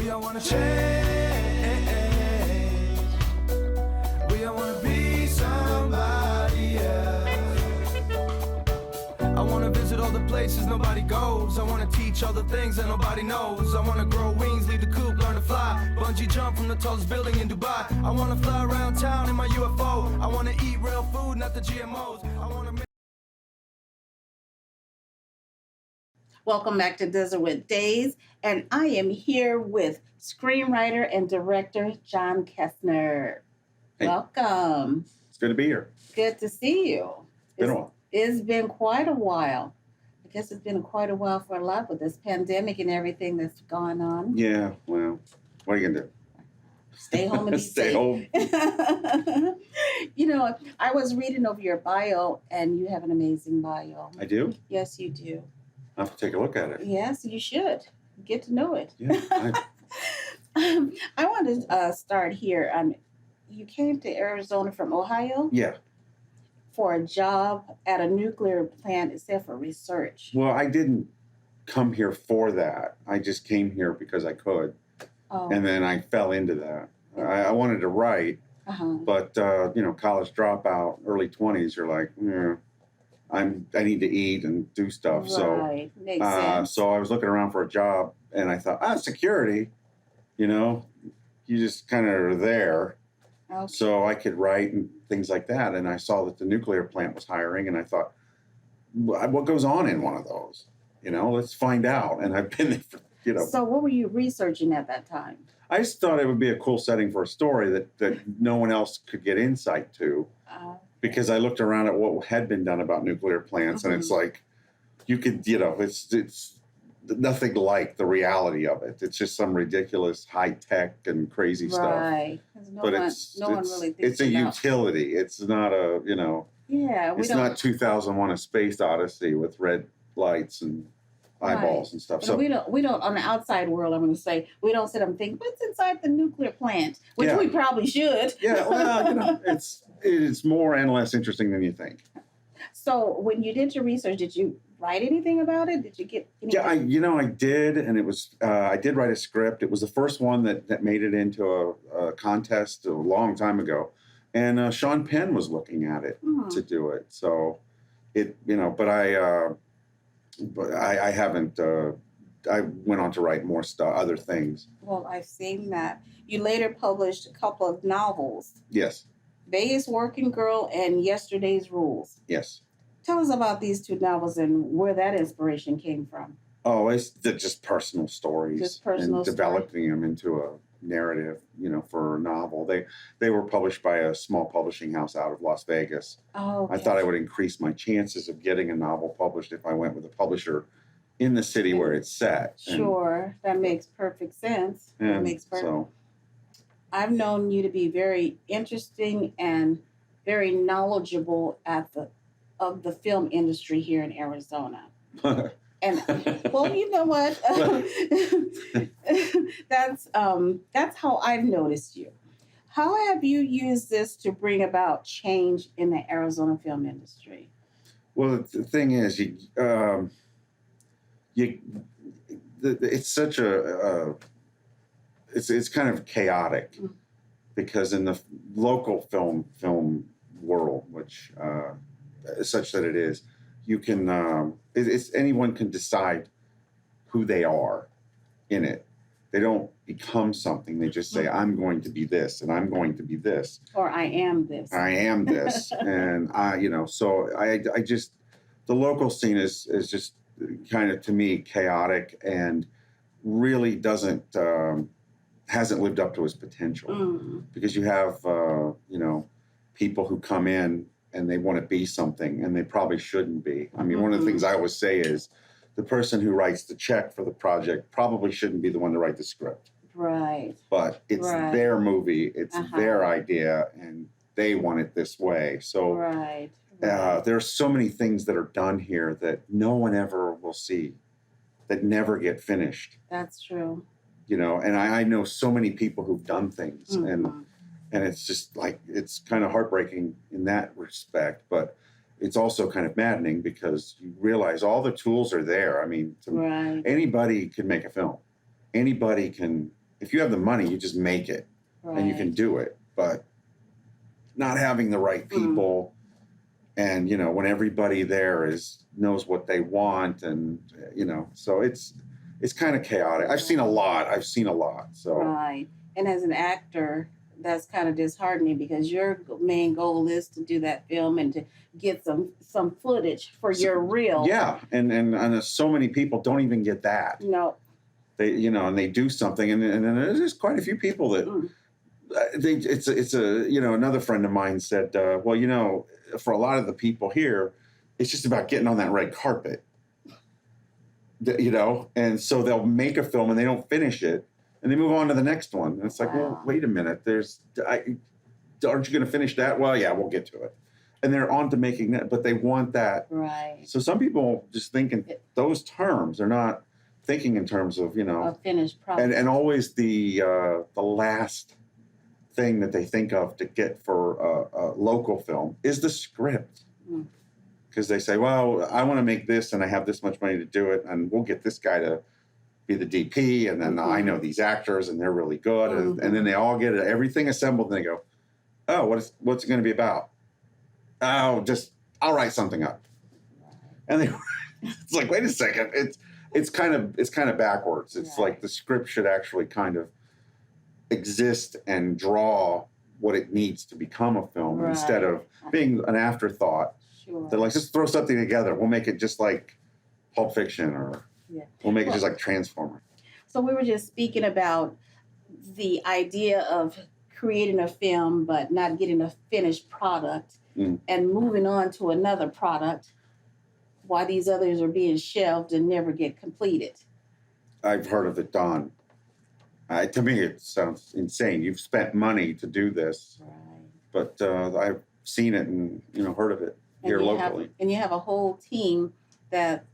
We all wanna change. We all wanna be somebody else. I wanna visit all the places nobody goes. I wanna teach all the things that nobody knows. I wanna grow wings, leave the coop, learn to fly. Bungee jump from the tallest building in Dubai. I wanna fly around town in my UFO. I wanna eat real food, not the GMOs. I wanna make... Welcome back to Desert with Days, and I am here with screenwriter and director John Kestner. Hey. Welcome. It's good to be here. Good to see you. Been a while. It's been quite a while. I guess it's been quite a while for a lot with this pandemic and everything that's gone on. Yeah, well, what are you going to do? Stay home and be Stay safe. home. You know, I was reading over your bio, and you have an amazing bio. I do? Yes, you do. I'll have to take a look at it. Yes, you should. Get to know it. Yeah, I want to start here. You came to Arizona from Ohio yeah. for a job at a nuclear plant, except for research. Well, I didn't come here for that. I just came here because I could. Oh, And then I fell into that. I wanted to write, uh-huh. but, college dropout, early 20s, you're like, I need to eat and do stuff. Right. Makes sense. So I was looking around for a job, and I thought, security, you just kind of are there. Okay. So I could write and things like that. And I saw that the nuclear plant was hiring, and I thought, what goes on in one of those? Let's find out. And I've been there for, So what were you researching at that time? I just thought it would be a cool setting for a story that no one else could get insight to. Because I looked around at what had been done about nuclear plants, and it's like, you could, it's nothing like the reality of it. It's just some ridiculous high tech and crazy stuff. Right. No one really thinks it's a utility. It's not a, Yeah. it's not 2001: A Space Odyssey with red lights and eyeballs and stuff. So we don't on the outside world, I'm going to say, we don't sit and think, what's inside the nuclear plant? Which we probably should. Yeah, well, it's more and less interesting than you think. So when you did your research, did you write anything about it? Did you get anything? Yeah, I did, and it was I did write a script. It was the first one that made it into a contest a long time ago, and Sean Penn was looking at it to do it. So but I haven't. I went on to write more stuff, other things. Well, I've seen that. You later published a couple of novels. Yes. Vegas Working Girl and Yesterday's Rules. Yes. Tell us about these two novels and where that inspiration came from. Oh, it's just personal stories. Just personal and developing them into a narrative, for a novel. They were published by a small publishing house out of Las Vegas. Oh, okay. I thought I would increase my chances of getting a novel published if I went with a publisher in the city where it's set. Sure, that makes perfect sense. And makes perfect. So, I've known you to be very interesting and very knowledgeable of the film industry here in Arizona. And well, you know what? That's how I've noticed you. How have you used this to bring about change in the Arizona film industry? well, the thing is, it's such it's kind of chaotic because in the local film world, which such that it is, you can it's anyone can decide who they are in it. They don't become something. They just say, I'm going to be this, and I'm going to be this. Or I am this. I am this. And so I just, the local scene is just kind of, to me, chaotic and really hasn't lived up to its potential. Because you have, people who come in and they want to be something and they probably shouldn't be. I mean, one of the things I always say is, the person who writes the check for the project probably shouldn't be the one to write the script. Right. But it's their movie, it's their idea, and they want it this way. So there's so many things that are done here that no one ever will see, that never get finished. That's true. And I know so many people who've done things, and it's just like, it's kind of heartbreaking in that respect, but it's also kind of maddening because you realize all the tools are there. I mean, anybody can make a film. Anybody can if you have the money, you just make it and you can do it. But not having the right people, and when everybody there knows what they want, and so it's kind of chaotic. I've seen a lot. So Right. And as an actor, that's kind of disheartening because your main goal is to do that film and to get some footage for your reel. Yeah, and so many people don't even get that. No. They and they do something, and there's quite a few people that it's another friend of mine said, well, for a lot of the people here, it's just about getting on that red carpet. And so they'll make a film and they don't finish it, and they move on to the next one. And it's like, well, wait a minute, aren't you going to finish that? Well, yeah, we'll get to it. And they're on to making that, but they want that. Right. So some people just think in those terms. They're not thinking in terms of, a finished product. And always the last thing that they think of to get for a local film is the script. Because they say, well, I want to make this and I have this much money to do it, and we'll get this guy to be the DP, and then I know these actors and they're really good, and then they all get everything assembled, and they go, oh, what's it going to be about? Oh, I'll write something up. And it's like, wait a second, it's kind of backwards. It's like the script should actually kind of exist and draw what it needs to become a film instead of being an afterthought. Sure. They're like, just throw something together. We'll make it just like Pulp Fiction, or we'll make it just like Transformer. So we were just speaking about the idea of creating a film but not getting a finished product and moving on to another product while these others are being shelved and never get completed. I've heard of it done. To me, it sounds insane. You've spent money to do this, but I've seen it and heard of it here locally. And you have a whole team that's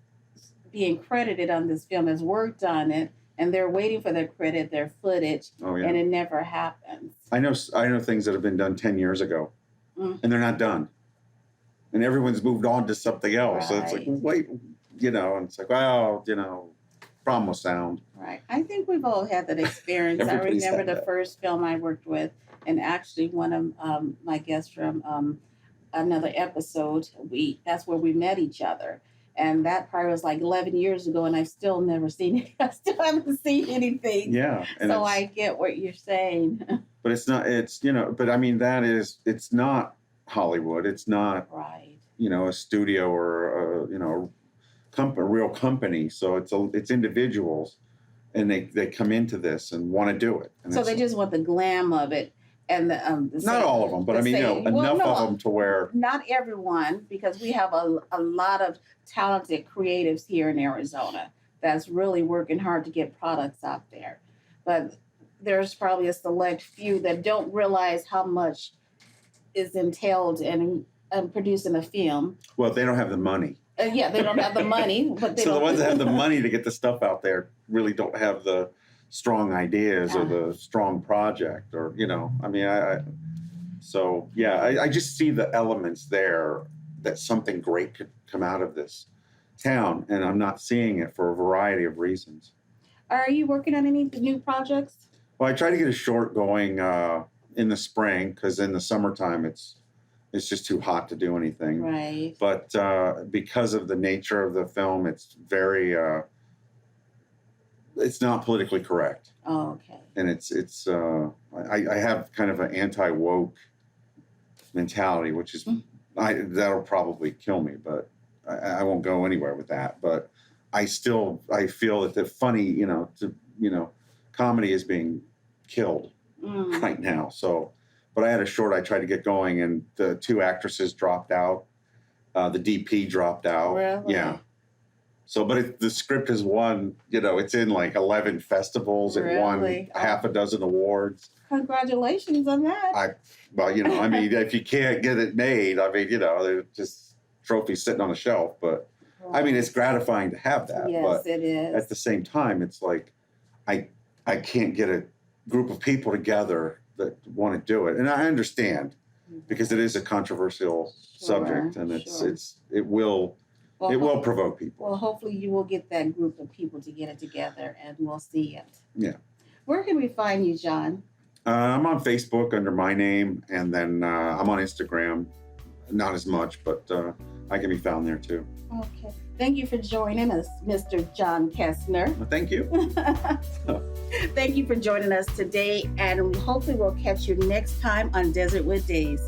being credited on this film has worked on it, and they're waiting for their credit, their footage, and it never happens. I know things that have been done 10 years ago, and they're not done, and everyone's moved on to something else. So it's like, wait, and it's like, well, problem with sound. Right. I think we've all had that experience. I remember the first film I worked with, and actually one of my guests from another episode, that's where we met each other. And that part was like 11 years ago, and I've still never seen it. I still haven't seen anything. Yeah. So I get what you're saying. But it's not, but I mean, it's not Hollywood. It's not, a studio or, a real company. So it's individuals, and they come into this and want to do it. And so they just want the glam of it. And not all of them, but I mean, enough of them to where... Not everyone, because we have a lot of talented creatives here in Arizona that's really working hard to get products out there. But there's probably a select few that don't realize how much is entailed in producing a film. Well, they don't have the money. They don't have the money. But the ones that have the money to get the stuff out there really don't have the strong ideas or the strong project, or I just see the elements there that something great could come out of this town, and I'm not seeing it for a variety of reasons. Are you working on any new projects? Well, I try to get a short going in the spring, because in the summertime it's just too hot to do anything. Right. But because of the nature of the film, it's very it's not politically correct. Oh, okay. And I have kind of an anti-woke mentality, which is that'll probably kill me, but I won't go anywhere with that. But I feel that the funny, comedy is being killed right now. So, but I had a short I tried to get going, and the two actresses dropped out. The DP dropped out. Really? Yeah. So, but the script has won, it's in like 11 festivals. It won half a dozen awards. Congratulations on that. If you can't get it made, there's just trophies sitting on a shelf. But, it's gratifying to have that. Yes, but it is. At the same time, it's like I can't get a group of people together that want to do it. And I understand, because it is a controversial subject, and it will provoke people. Well, hopefully you will get that group of people to get it together, and we'll see it. Yeah. Where can we find you, John? I'm on Facebook under my name, and then I'm on Instagram. Not as much, but I can be found there too. Okay. Thank you for joining us, Mr. John Kestner. Well, thank you. Thank you for joining us today, and hopefully we'll catch you next time on Desertwood Days.